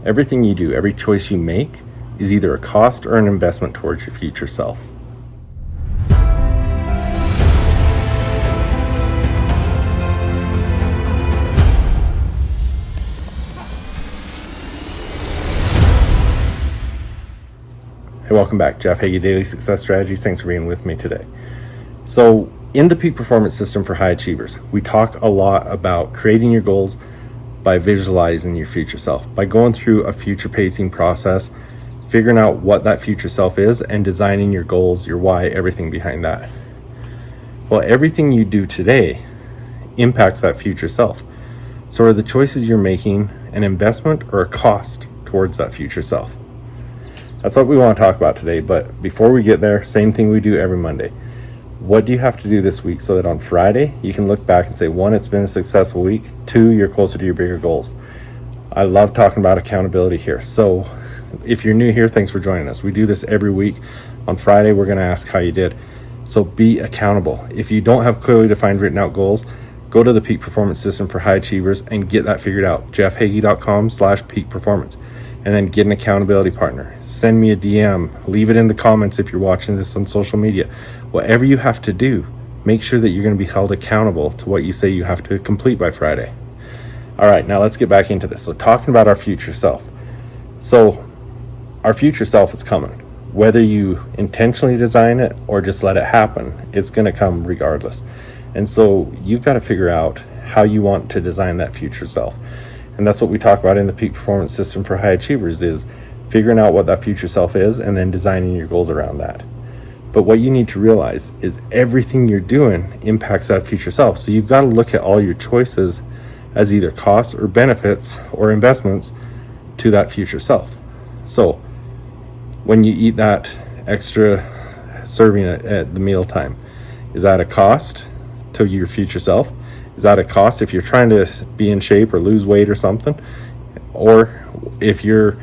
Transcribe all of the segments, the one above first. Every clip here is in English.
Everything you do, every choice you make, is either a cost or an investment towards your future self. Hey, welcome back. Jeff Heggie, Daily Success Strategies. Thanks for being with me today. So in the Peak Performance System for High Achievers, we talk a lot about creating your goals by visualizing your future self, by going through a future pacing process, figuring out what that future self is, and designing your goals, your why, everything behind that. Well, everything you do today impacts that future self. So are the choices you're making an investment or a cost towards that future self? That's what we want to talk about today. But before we get there, same thing we do every Monday. What do you have to do this week so that on Friday you can look back and say, 1, it's been a successful week, 2, you're closer to your bigger goals. I love talking about accountability here. So if you're new here, thanks for joining us. We do this every week. On Friday, we're going to ask how you did. So be accountable. If you don't have clearly defined written out goals, go to the Peak Performance System for High Achievers and get that figured out. jeffhagee.com/peak performance. And then get an accountability partner. Send me a DM, leave it in the comments if you're watching this on social media. Whatever you have to do, make sure that you're going to be held accountable to what you say you have to complete by Friday. All right, now let's get back into this. So talking about our future self. So our future self is coming. Whether you intentionally design it or just let it happen, it's going to come regardless. And so you've got to figure out how you want to design that future self. And that's what we talk about in the Peak Performance System for High Achievers, is figuring out what that future self is and then designing your goals around that. But what you need to realize is everything you're doing impacts that future self. So you've got to look at all your choices as either costs or benefits or investments to that future self. So when you eat that extra serving at the meal time, is that a cost to your future self? Is that a cost if you're trying to be in shape or lose weight or something? Or if you're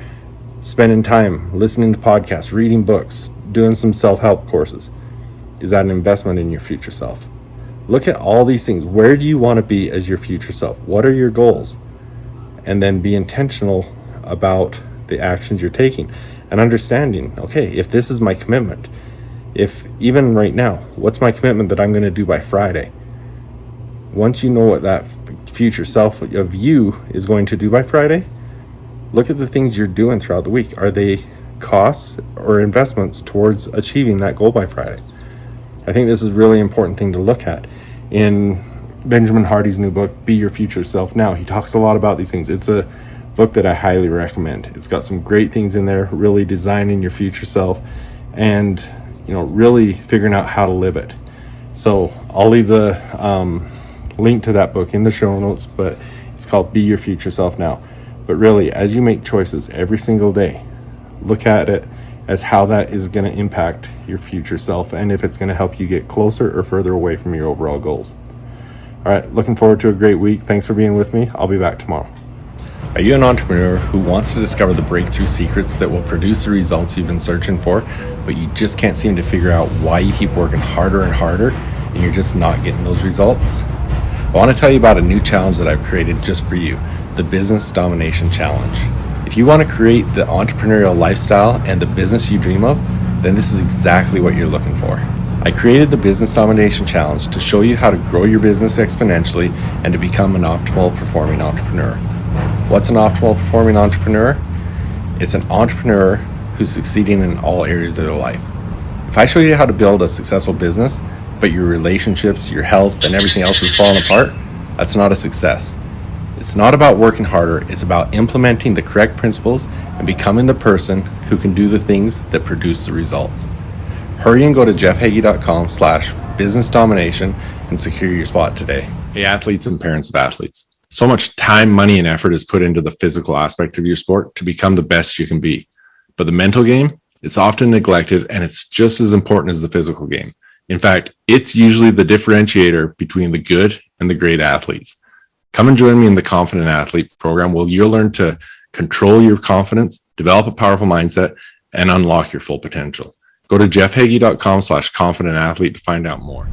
spending time listening to podcasts, reading books, doing some self-help courses, is that an investment in your future self? Look at all these things. Where do you want to be as your future self? What are your goals? And then be intentional about the actions you're taking and understanding, okay, if this is my commitment, if even right now, what's my commitment that I'm going to do by Friday? Once you know what that future self of you is going to do by Friday, look at the things you're doing throughout the week. Are they costs or investments towards achieving that goal by Friday? I think this is a really important thing to look at. In Benjamin Hardy's new book, Be Your Future Self Now, he talks a lot about these things. It's a book that I highly recommend. It's got some great things in there, really designing your future self and, really figuring out how to live it. So I'll leave the link to that book in the show notes, but it's called Be Your Future Self Now. But really, as you make choices every single day, look at it as how that is going to impact your future self and if it's going to help you get closer or further away from your overall goals. All right, looking forward to a great week. Thanks for being with me. I'll be back tomorrow. Are you an entrepreneur who wants to discover the breakthrough secrets that will produce the results you've been searching for, but you just can't seem to figure out why you keep working harder and harder and you're just not getting those results? I want to tell you about a new challenge that I've created just for you, the Business Domination Challenge. If you want to create the entrepreneurial lifestyle and the business you dream of, then this is exactly what you're looking for. I created the Business Domination Challenge to show you how to grow your business exponentially and to become an optimal performing entrepreneur. What's an optimal performing entrepreneur? It's an entrepreneur who's succeeding in all areas of their life. If I show you how to build a successful business, but your relationships, your health, and everything else is falling apart, that's not a success. It's not about working harder, it's about implementing the correct principles and becoming the person who can do the things that produce the results. Hurry and go to jeffhagee.com/business domination and secure your spot today. Hey athletes and parents of athletes. So much time, money, and effort is put into the physical aspect of your sport to become the best you can be. But the mental game, it's often neglected and it's just as important as the physical game. In fact, it's usually the differentiator between the good and the great athletes. Come and join me in the Confident Athlete program where you'll learn to control your confidence, develop a powerful mindset, and unlock your full potential. Go to jeffhagee.com/confident athlete to find out more.